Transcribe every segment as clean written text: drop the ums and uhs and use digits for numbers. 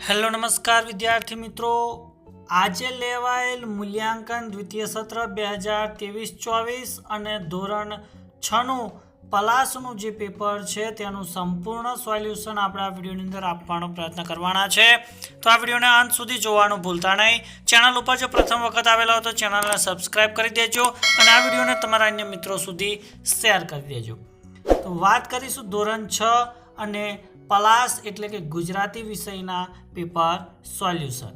Hello નમસ્કાર વિદ્યાર્થી મિત્રો, આજે લેવાયેલ મૂલ્યાંકન દ્વિતીય સત્ર 2023-24 અને ધોરણ 6નું પલાસનું જે પેપર છે તેનું સંપૂર્ણ સોલ્યુશન આપણે આ વિડીયોની અંદર આપવાનો પ્રયત્ન કરવાના છે. તો આ વિડીયોને અંત સુધી જોવાનું ભૂલતા નહીં. ચેનલ ઉપર જો પ્રથમ વખત આવેલા હોય તો ચેનલને સબસ્ક્રાઈબ કરી દેજો અને આ વિડીયોને તમારા અન્ય મિત્રો સુધી શેર કરી દેજો. તો વાત કરીશું ધોરણ 6 અને પલાસ એટલે કે ગુજરાતી વિષયના પેપર સોલ્યુશન.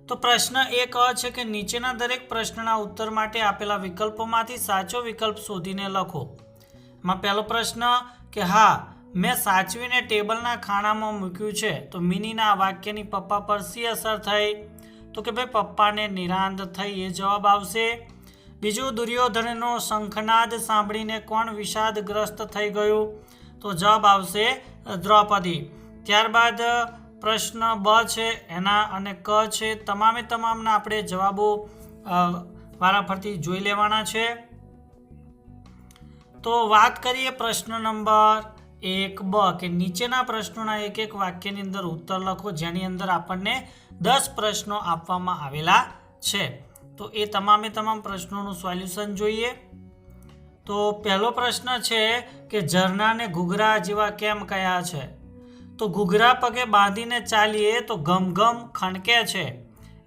તો પ્રશ્ન એક છે કે નીચેના દરેક પ્રશ્નના ઉત્તર માટે આપેલા વિકલ્પોમાંથી સાચો વિકલ્પ શોધીને લખો. એમાં પહેલો પ્રશ્ન કે હા મેં સાચવીને ટેબલના ખાનામાં મૂક્યું છે, તો મિનીના વાક્યની પપ્પા પર શી અસર થઈ? તો કે ભાઈ પપ્પાને નિરાંત થઈ, એ જવાબ આવશે. બીજું, દુર્યોધનનો શંખનાદ સાંભળીને કોણ વિષાદગ્રસ્ત થઈ ગયું? તો જવાબ આવશે દ્રૌપદી. ત્યારબાદ પ્રશ્ન બ છે એના અને ક છે, તમામના આપણે જવાબો વારાફરતી જોઈ લેવાના છે. તો વાત કરીએ પ્રશ્ન નંબર 1 બ કે નીચેના પ્રશ્નોના એક એક વાક્યની અંદર ઉત્તર લખો, જેની અંદર આપણને 10 પ્રશ્નો આપવામાં આવેલા છે. તો એ તમામ પ્રશ્નોનું સોલ્યુશન જોઈએ. તો પહેલો પ્રશ્ન છે કે ઝરણાને ઘૂઘરા જેવા કેમ કહ્યા છે? તો ઘૂઘરા પગે બાંધીને ચાલીએ તો ઘમઘમ ખણકે છે,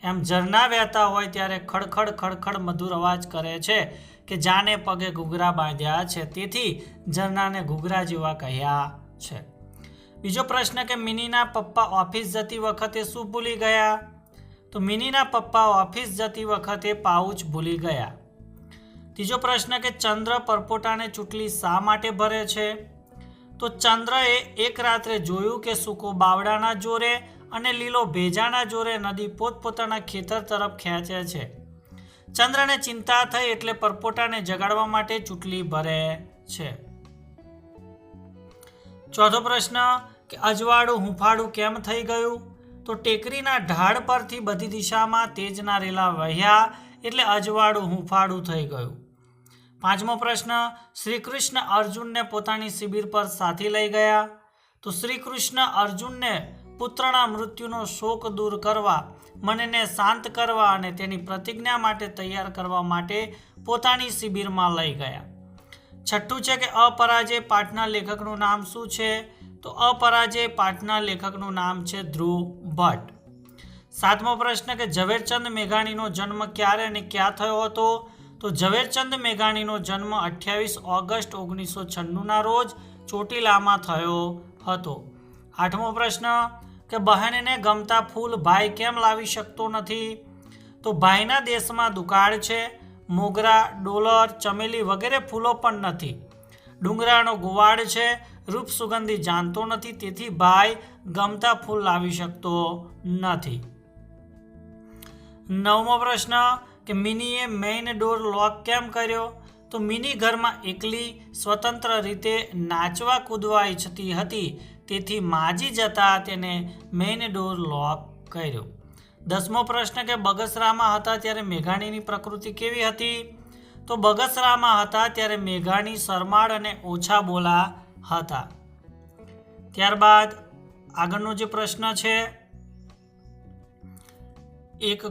એમ ઝરણા વહેતા હોય ત્યારે ખડખડ ખડખડ મધુર અવાજ કરે છે કે જાને પગે ઘૂઘરા બાંધ્યા છે, તેથી ઝરણાને ઘૂઘરા જેવા કહ્યા છે. બીજો પ્રશ્ન કે મિનીના પપ્પા ઓફિસ જતી વખતે શું ભૂલી ગયા? તો મિનીના પપ્પા ઓફિસ જતી વખતે પાઉચ ભૂલી ગયા. ત્રીજો પ્રશ્ન કે ચંદ્ર પરપોટાને ચૂંટલી શા માટે ભરે છે? તો ચંદ્રએ એક રાત્રે જોયું કે સૂકો બાવડાના જોરે અને લીલો ભેજાના જોરે નદી પોતપોતાના ખેતર તરફ ખેંચે છે. ચંદ્રને ચિંતા થઈ એટલે પરપોટાને જગાડવા માટે ચૂંટલી ભરે છે. ચોથો પ્રશ્ન કે અજવાળું હુંફાળું કેમ થઈ ગયું? તો ટેકરીના ઢાળ પરથી બધી દિશામાં તેજના રેલા વહ્યા એટલે અજવાળું હુંફાળું થઈ ગયું. પાંચમો પ્રશ્ન, શ્રી કૃષ્ણ અર્જુનને પોતાની શિબિર પર સાથી લઈ ગયા. તો શ્રી કૃષ્ણ અર્જુનને પુત્રના મૃત્યુનો શોક દૂર કરવા, મનને શાંત કરવા અને તેની પ્રતિજ્ઞા માટે તૈયાર કરવા માટે પોતાની શિબિરમાં લઈ ગયા. છઠ્ઠું છે કે અપરાજય પાઠના લેખકનું નામ શું છે? તો અપરાજય પાઠના લેખકનું નામ છે ધ્રુવ ભટ્ટ. સાતમો પ્રશ્ન કે ઝવેરચંદ મેઘાણીનો જન્મ ક્યારે અને ક્યાં થયો હતો? તો ઝવેરચંદ મેઘાણીનો જન્મ 28 ઓગસ્ટ 1996ના રોજ ચોટીલામાં થયો હતો. આઠમો પ્રશ્ન કે બહેનને ગમતા ફૂલ ભાઈ કેમ લાવી શકતો નથી? તો ભાઈના દેશમાં દુકાળ છે, મોગરા, ડોલર, ચમેલી વગેરે ફૂલો પણ નથી. ડુંગરાનો ગુવાડ છે, રૂપ સુગંધી જાણતો નથી, તેથી ભાઈ ગમતા ફૂલ લાવી શકતો નથી. નવમો પ્રશ્ન કે મિનીએ મેઇન ડોર લોક કેમ કર્યો? તો મિની ઘરમાં એકલી સ્વતંત્ર રીતે નાચવા કૂદવા ઈચ્છતી હતી, તેથી માજી જતા તેને મેઇન ડોર લોક કર્યો. દસમો પ્રશ્ન કે બગસરામાં હતા ત્યારે મેઘાણીની પ્રકૃતિ કેવી હતી? તો બગસરામાં હતા ત્યારે મેઘાણી શરમાળ અને ઓછા બોલા હતા. ત્યારબાદ આગળનો જે પ્રશ્ન છે 1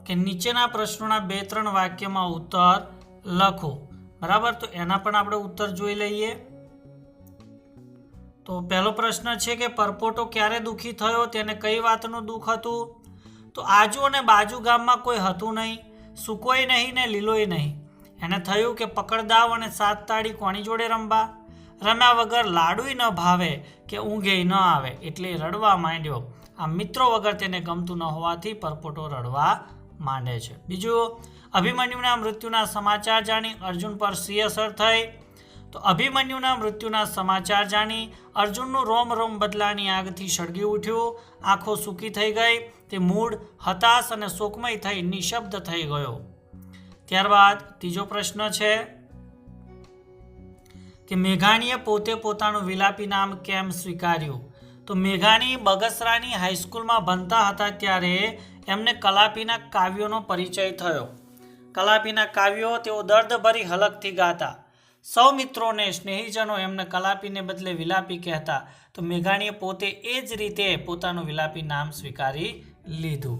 કે નીચેના પ્રશ્નોના 2-3 વાક્યમાં ઉત્તર લખો. બરાબર, તો એના પણ આપણે ઉત્તર જોઈ લઈએ. તો પહેલો પ્રશ્ન છે કે પરપોટો ક્યારે દુઃખી થયો? તેને કઈ વાતનું દુઃખ હતું? તો આજુ અને બાજુ ગામમાં કોઈ હતું નહીં, સૂકોય નહીં ને લીલોય નહીં. એને થયું કે પકડદાવ અને 7 તાળી કોની જોડે રમવા? રમ્યા વગર લાડુય ન ભાવે કે ઊંઘેય ન આવે, એટલે રડવા માંડ્યો. આ મિત્રો વગર તેને ગમતું ન હોવાથી પરપોટો રડવા માંડે છે. બીજું, અભિમન્યુના મૃત્યુના સમાચાર જાણી અર્જુન પર શી અસર થઈ? તો અભિમન્યુના મૃત્યુના સમાચાર જાણી અર્જુનનું રોમ રોમ બદલાની આગથી સળગી ઉઠ્યું, આંખો સૂકી થઈ ગઈ, તે મૂળ હતાશ અને શોકમય થઈ નિશબ્દ થઈ ગયો. ત્યારબાદ ત્રીજો પ્રશ્ન છે કે મેઘાણીએ પોતે પોતાનું વિલાપી નામ કેમ સ્વીકાર્યું? તો મેઘાણી બગસરાની હાઈસ્કૂલમાં ભણતા હતા ત્યારે એમને કલાપીના કાવ્યોનો પરિચય થયો. કલાપીના કાવ્યો તેઓ દર્દભરી હલકથી ગાતા. સૌ મિત્રોને સ્નેહીજનો એમને કલાપીને બદલે વિલાપી કહેતા, તો મેઘાણીએ પોતે એ જ રીતે પોતાનું વિલાપી નામ સ્વીકારી લીધું.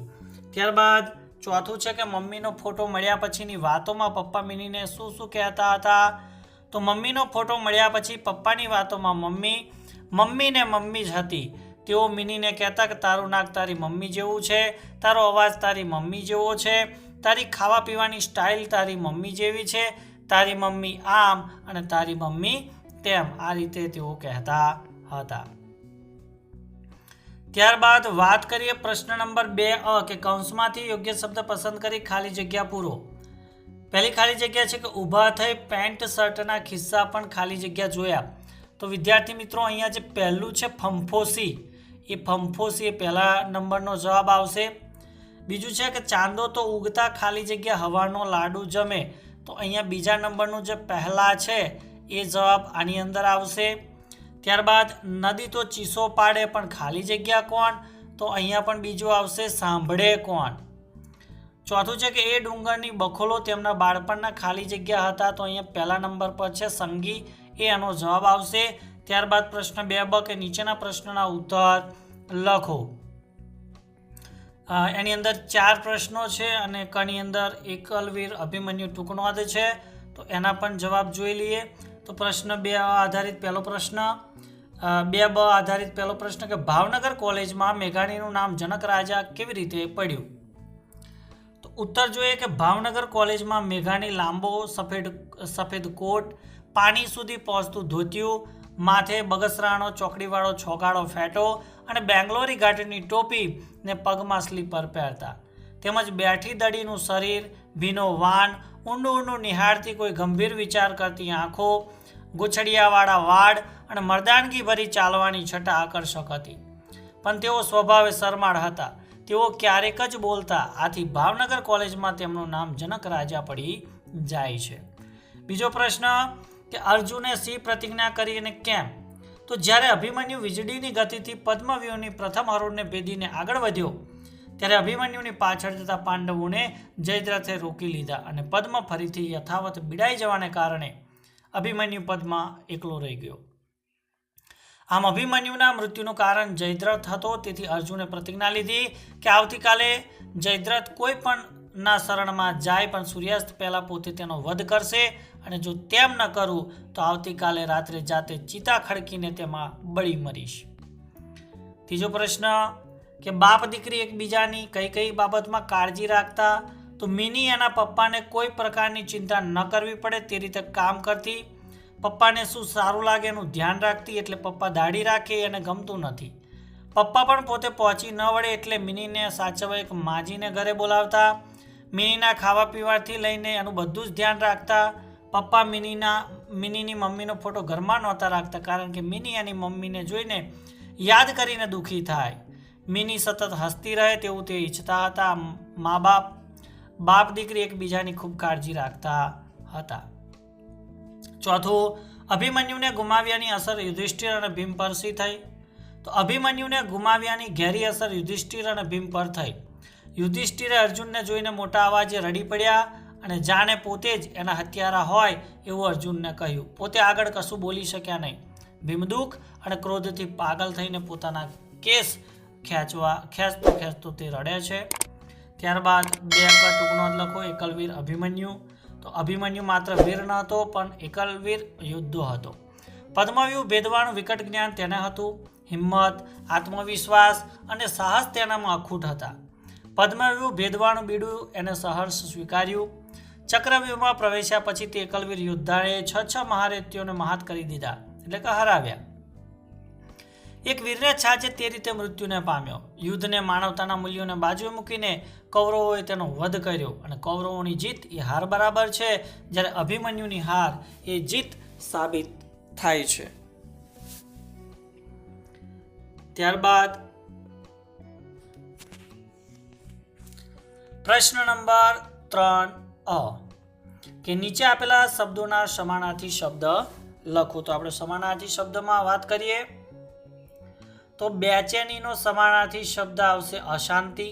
ત્યારબાદ ચોથું છે કે મમ્મીનો ફોટો મળ્યા પછીની વાતોમાં પપ્પા મિનીને શું શું કહેતા હતા. તો મમ્મીનો ફોટો મળ્યા પછી પપ્પાની વાતોમાં મમ્મી ને મમ્મી જ હતી. તેઓ મિનીને કહેતા કે તારું નાક તારી મમ્મી જેવું છે, તારો અવાજ તારી મમ્મી જેવો છે, તારી ખાવા પીવાની સ્ટાઇલ તારી મમ્મી જેવી છે, તારી મમ્મી આમ અને તારી મમ્મી તેમ, આ રીતે તેઓ કહેતા હતા. ત્યારબાદ વાત કરીએ પ્રશ્ન નંબર 2 કે કૌંસમાંથી યોગ્ય શબ્દ પસંદ કરી ખાલી જગ્યા પૂરો. પહેલી ખાલી જગ્યા છે કે ઊભા થઈ પેન્ટ શર્ટના ખિસ્સા પણ ખાલી જગ્યા જોયા. તો વિદ્યાર્થી મિત્રો અહીંયા જે પહેલું છે ફંફોસી, એ ફંફોસી એ પહેલા નંબરનો જવાબ આવશે. બીજું છે કે ચાંદો તો ઉગતા ખાલી જગ્યા હવાનો લાડુ જમે, તો અહીંયા બીજા નંબરનું જે પહેલા છે એ જવાબ આની અંદર આવશે. ત્યારબાદ નદી તો ચીસો પાડે પણ ખાલી જગ્યા કોણ, તો અહીંયા પણ બીજું આવશે સાંભળે કોણ. ચોથું છે કે એ ડુંગરની બખોલો તેમના બાળપણના ખાલી જગ્યા હતા, તો અહીંયા પહેલા નંબર પર છે સંગી, એ એનો જવાબ આવશે. ત્યારબાદ પ્રશ્ન 2બ કે નીચેના પ્રશ્નોના ઉત્તર લખો. એની અંદર 4 પ્રશ્નો છે અને કની અંદર એકલવીર અભિમન્યુ ટૂંકનોંધ છે, તો એના પણ જવાબ જોઈ લઈએ. તો પ્રશ્ન 2 આધારિત પહેલો પ્રશ્ન, 2બ આધારિત પહેલો પ્રશ્ન કે ભાવનગર કોલેજમાં મેઘાણીનું નામ જનક રાજા કેવી રીતે પડ્યું. તો ઉત્તર જોઈએ કે ભાવનગર કોલેજમાં મેઘાણી લાંબો સફેદ કોટ, પાણી સુધી પહોંચતું ધોતિયું, માથે બગસરાનો ચોકડીવાળો છોગાળો ફેટો અને બેંગ્લોરી ઘાટીની ટોપી ને પગમાં સ્લીપર પહેરતા, તેમજ બેઠી દડીનું શરીર, ભીનો વાન, ઊંડું નિહાળતી કોઈ ગંભીર વિચાર કરતી આંખો, ગુછડિયાવાળા વાળ અને મર્દાનગી ભરી ચાલવાની છટા આકર્ષક હતી. પણ તેઓ સ્વભાવે શરમાળ હતા. તેઓ ક્યારેક જ બોલતા, આથી ભાવનગર કોલેજમાં તેમનું નામ જનક રાજા પડી જાય છે. બીજો પ્રશ્ન કે અર્જુને સી પ્રતિજ્ઞા કરી અને કેમ. તો જ્યારે અભિમન્યુ વીજળીની ગતિથી પદ્મવ્યૂહની પ્રથમ હરોળને ભેદીને આગળ વધ્યો, ત્યારે અભિમન્યુની પાછળ જતા પાંડવોને જયદ્રથે રોકી લીધા અને પદ્મ ફરીથી યથાવત બિડાઈ જવાને કારણે અભિમન્યુ પદમાં એકલો રહી ગયો. આમ અભિમન્યુના મૃત્યુનું કારણ જયદ્રથ હતો. તેથી અર્જુને પ્રતિજ્ઞા લીધી કે આવતીકાલે જયદ્રથ કોઈ પણ ના શરણમાં જાય પણ સૂર્યાસ્ત પહેલા પોતે તેનો વધ કરશે, અને જો તેમ ન કરું તો આવતીકાલે રાત્રે જાતે ચિતા ખડકીને તેમાં બળી મરીશ. ત્રીજો પ્રશ્ન કે બાપ દીકરી એકબીજાની કઈ કઈ બાબતમાં કાળજી રાખતા. તો મિની એના પપ્પાને કોઈ પ્રકારની ચિંતા ન કરવી પડે તે રીતે કામ કરતી. પપ્પાને શું સારું લાગે એનું ધ્યાન રાખતી, એટલે પપ્પા દાઢી રાખે એને ગમતું નથી. પપ્પા પણ પોતે પહોંચી ન વળે એટલે મિનીને સાચવવા એક માજીને ઘરે બોલાવતા. મિનીના ખાવા પીવાથી લઈને એનું બધું જ ધ્યાન રાખતા. પપ્પા મિનીની મમ્મીનો ફોટો ઘરમાં નહોતા રાખતા, કારણ કે મિની એની મમ્મીને જોઈને યાદ કરીને દુઃખી થાય. મિની સતત હસતી રહે તેવું તે ઈચ્છતા હતા. બાપ દીકરી એકબીજાની ખૂબ કાળજી રાખતા હતા. ચોથું, અભિમન્યુને ગુમાવ્યાની અસર યુધિષ્ઠિર અને ભીમ પર શી થઈ. તો અભિમન્યુને ગુમાવ્યાની ઘેરી અસર યુધિષ્ઠિર અને ભીમ પર થઈ. યુધિષ્ઠિરે અર્જુનને જોઈને મોટા અવાજે રડી પડ્યા અને જાણે પોતે જ એના હત્યારા હોય એવું અર્જુનને કહ્યું. પોતે આગળ કશું બોલી શક્યા નહીં. ભીમ દુઃખ અને ક્રોધથી પાગલ થઈને પોતાના કેસ ખેંચતો તે રડે છે. ત્યારબાદ 2 અંક ટૂંકનોંધ લખો. એકલવીર અભિમન્યુ. તો અભિમન્યુ માત્ર વીર ન હતો પણ એકલવીર યોદ્ધો હતો. પદ્મવ્યૂહ ભેદવાનું વિકટ જ્ઞાન તેને હતું. હિંમત, આત્મવિશ્વાસ અને સાહસ તેનામાં અખૂટ હતા. પદ્મવ્યૂહ ભેદવાનું બીડું એને સહર્ષ સ્વીકાર્યું. ચક્રવ્યૂહમાં પ્રવેશ્યા પછી તે એકલવીર યોદ્ધાએ 6 મહારથીઓને મહાત કરી દીધા, એટલે કે હરાવ્યા. એક વીરને છાજે તે રીતે મૃત્યુને પામ્યો. યુદ્ધને માનવતાના મૂલ્યોને બાજુએ મૂકીને કૌરવોએ તેનો વધ કર્યો અને કૌરવોની જીત એ હાર બરાબર છે, જ્યારે અભિમન્યુની હાર એ જીત સાબિત થાય છે. ત્યારબાદ પ્રશ્ન નંબર 3 કે નીચે આપેલા શબ્દોના સમાનાર્થી શબ્દ લખો. તો આપણે સમાનાર્થી શબ્દમાં વાત કરીએ તો બેચેનીનો સમાનાર્થી શબ્દ આવશે અશાંતિ.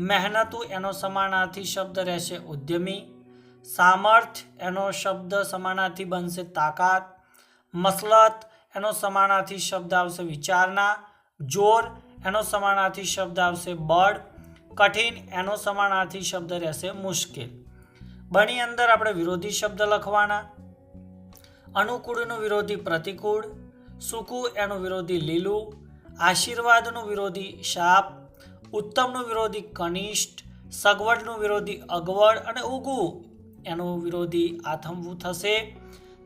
મહેનતુ એનો સમાનાર્થી શબ્દ રહેશે ઉદ્યમી. સામર્થ્ય એનો શબ્દ સમાનાર્થી બનશે તાકાત, મસલત એનો સમાનાર્થી શબ્દ આવશે વિચારણા, જોર એનો સમાનાર્થી શબ્દ આવશે બળ, કઠિન એનો સમાનાર્થી શબ્દ રહેશે મુશ્કેલ. બની અંદર આપણે વિરોધી શબ્દ લખવાના. અનુકૂળનું વિરોધી પ્રતિકૂળ, સૂકું એનું વિરોધી લીલું, આશીર્વાદનું વિરોધી શાપ, ઉત્તમનું વિરોધી કનિષ્ઠ, સગવડનું વિરોધી અગવડ અને ઉગવું એનું વિરોધી આથમવું થશે.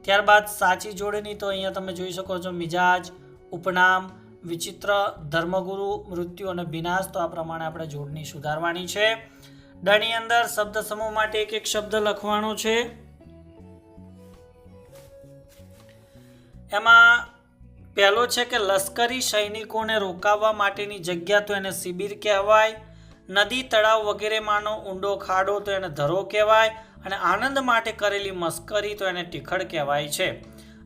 ત્યારબાદ સાચી જોડણી તો અહીંયા તમે જોઈ શકો છો મિજાજ, ઉપનામ, વિચિત્ર, ધર્મગુરુ, મૃત્યુ અને વિનાશ. તો આ પ્રમાણે આપણે જોડણી સુધારવાની છે. ડની અંદર શબ્દ સમૂહ માટે એક એક શબ્દ લખવાનો છે. એમાં પહેલો છે કે લશ્કરી સૈનિકોને રોકાવવા માટેની જગ્યા તો એને શિબિર કહેવાય, નદી તળાવ વગેરેમાંનો ઊંડો ખાડો તો એને ધરો કહેવાય અને આનંદ માટે કરેલી મસ્કરી તો એને ટીખળ કહેવાય છે.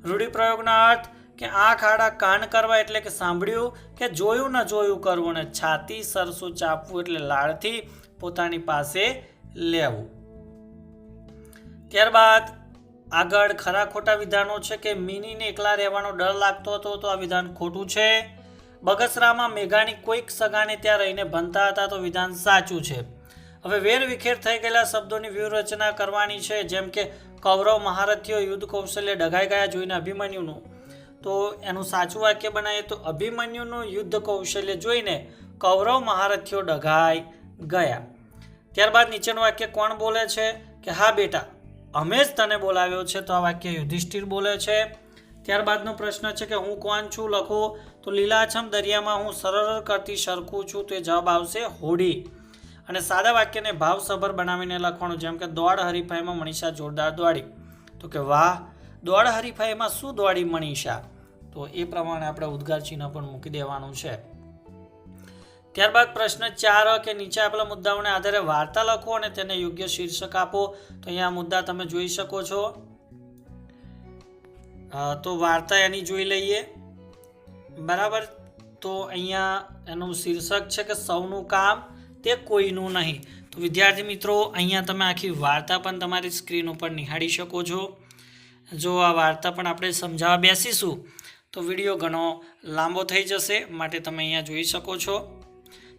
રૂઢિપ્રયોગના અર્થ કે આંખ આડા કાન કરવા એટલે કે સાંભળ્યું કે જોયું ન જોયું કરવું, અને છાતી સરસું ચાપવું એટલે લાળથી પોતાની પાસે લેવું. ત્યારબાદ આગળ ખરા ખોટા વિધાનો છે કે મિનીને એકલા રહેવાનો ડર લાગતો હતો તો આ વિધાન ખોટું છે. બગસરામાં મેઘાણી કોઈક સગાને ત્યાં રહીને ભણતા હતા તો વિધાન સાચું છે. હવે વેર વિખેર થઈ ગયેલા શબ્દોની વ્યૂહરચના કરવાની છે. જેમ કે કૌરવ મહારથીઓ યુદ્ધ કૌશલ્ય ડઘાઈ ગયા જોઈને અભિમન્યુનું, તો એનું સાચું વાક્ય બનાવીએ તો અભિમન્યુનું યુદ્ધ કૌશલ્ય જોઈને કૌરવ મહારથીઓ ડઘાઈ ગયા. ત્યારબાદ નીચેનું વાક્ય કોણ બોલે છે કે હા બેટા અમે જ તને બોલાવ્યો છે, તો આ વાક્ય યુધિષ્ઠિર બોલે છે. ત્યારબાદનો પ્રશ્ન છે કે હું કોણ છું લખો, તો લીલાછમ દરિયામાં હું સરળ કરતી સરખું છું, તો એ જવાબ આવશે હોડી. અને સાદા વાક્યને ભાવસભર બનાવીને લખવાનું. જેમ કે દોડ હરીફાઈમાં મનીષા જોરદાર દોડી, તો કે વાહ દોડ હરીફાઈમાં શું દોડી મનીષા, તો એ પ્રમાણે આપણે ઉદ્ગાર ચિહ્ન પણ મૂકી દેવાનું છે. ત્યારબાદ પ્રશ્ન 4 કે નીચે આપેલા મુદ્દાઓને આધારે વાર્તા લખો અને તેને યોગ્ય શીર્ષક આપો. તો અહીંયા મુદ્દા તમે જોઈ શકો છો. તો વાર્તા એની જોઈ લઈએ. બરાબર, તો અહીંયા એનું શીર્ષક છે કે સૌનું કામ તે કોઈનું નહીં. તો વિદ્યાર્થી મિત્રો અહીંયા તમે આખી વાર્તા પણ તમારી સ્ક્રીન ઉપર નિહાળી શકો છો. જો આ વાર્તા પણ આપણે સમજાવવા બેસીશું તો વિડીયો ઘણો લાંબો થઈ જશે, માટે તમે અહીંયા જોઈ શકો છો.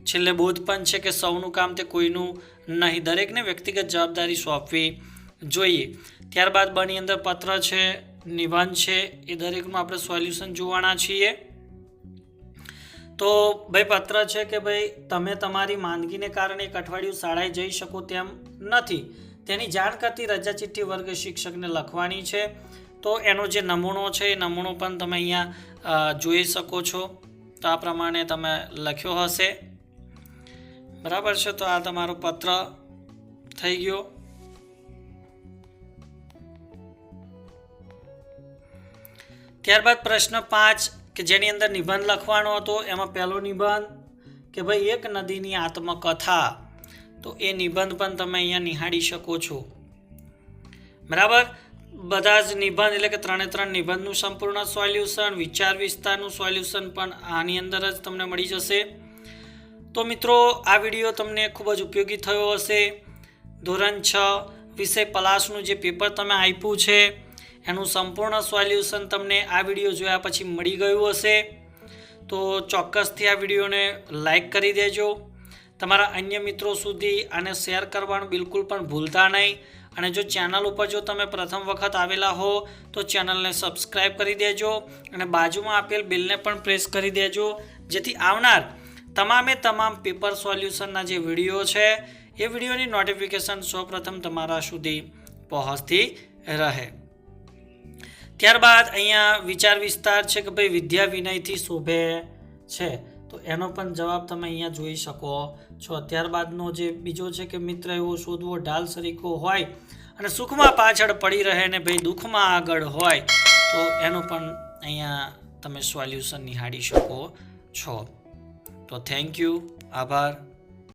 છેલ્લે બોધ પણ છે કે સૌનું કામ તે કોઈનું નહીં, દરેકને વ્યક્તિગત જવાબદારી સોંપવી જોઈએ. ત્યારબાદ બની અંદર પત્ર છે, નિબંધ છે, એ દરેકનું આપણે સોલ્યુશન જોવાના છીએ. તો ભાઈ પત્ર છે કે ભાઈ તમે તમારી માંદગીને કારણે એક અઠવાડિયું શાળાએ જઈ શકો તેમ નથી, તેની જાણ કરતી રજા ચિઠ્ઠી વર્ગ શિક્ષકને લખવાની છે. તો એનો જે નમૂનો છે એ નમૂનો પણ તમે અહીંયા જોઈ શકો છો. તો આ પ્રમાણે તમે લખ્યો હશે. બરાબર છે, તો આ તમારો પત્ર થઈ ગયો. ત્યારબાદ પ્રશ્ન 5 કે જેની અંદર નિબંધ લખવાનો હતો. એમાં પહેલો નિબંધ કે ભાઈ એક નદીની આત્મકથા, તો એ નિબંધ પણ તમે અહીંયા નિહાળી શકો છો. બરાબર, બધા જ નિબંધ એટલે કે 3 નિબંધનું સંપૂર્ણ સોલ્યુશન, વિચાર વિસ્તારનું સોલ્યુશન પણ આની અંદર જ તમને મળી જશે. તો મિત્રો આ વિડીયો તમને ખૂબ જ ઉપયોગી થયો હશે. ધોરણ 6 વિષય પલાશનું જે પેપર તમે આપ્યું છે એનું સંપૂર્ણ સોલ્યુશન તમને આ વિડીયો જોયા પછી મળી ગયું હશે. તો ચોક્કસથી આ વિડીયોને લાઈક કરી દેજો. તમારા અન્ય મિત્રો સુધી આને શેર કરવાનું બિલકુલ પણ ભૂલતા નહીં. અને જો ચેનલ ઉપર જો તમે પ્રથમ વખત આવેલા હો તો ચેનલને સબસ્ક્રાઈબ કરી દેજો અને બાજુમાં આપેલ બેલને પણ પ્રેસ કરી દેજો, જેથી આવનાર તમામ પેપર સોલ્યુશનના જે વિડીયો છે એ વિડીયોની નોટિફિકેશન સૌપ્રથમ તમારા સુધી પહોંચતી રહે. ત્યારબાદ અહીંયા વિચાર વિસ્તાર છે કે ભાઈ વિદ્યા વિનયથી શોભે છે, તો એનો પણ જવાબ તમે અહીંયા જોઈ શકો છો. ત્યારબાદનો જે બીજો છે કે મિત્ર એવો શોધવો ઢાલ સરીખો હોય અને સુખમાં પાછળ પડી રહે ને ભાઈ દુઃખમાં આગળ હોય, તો એનું પણ અહીંયા તમે સોલ્યુશન નિહાળી શકો છો. તો થેન્ક યુ, આભાર.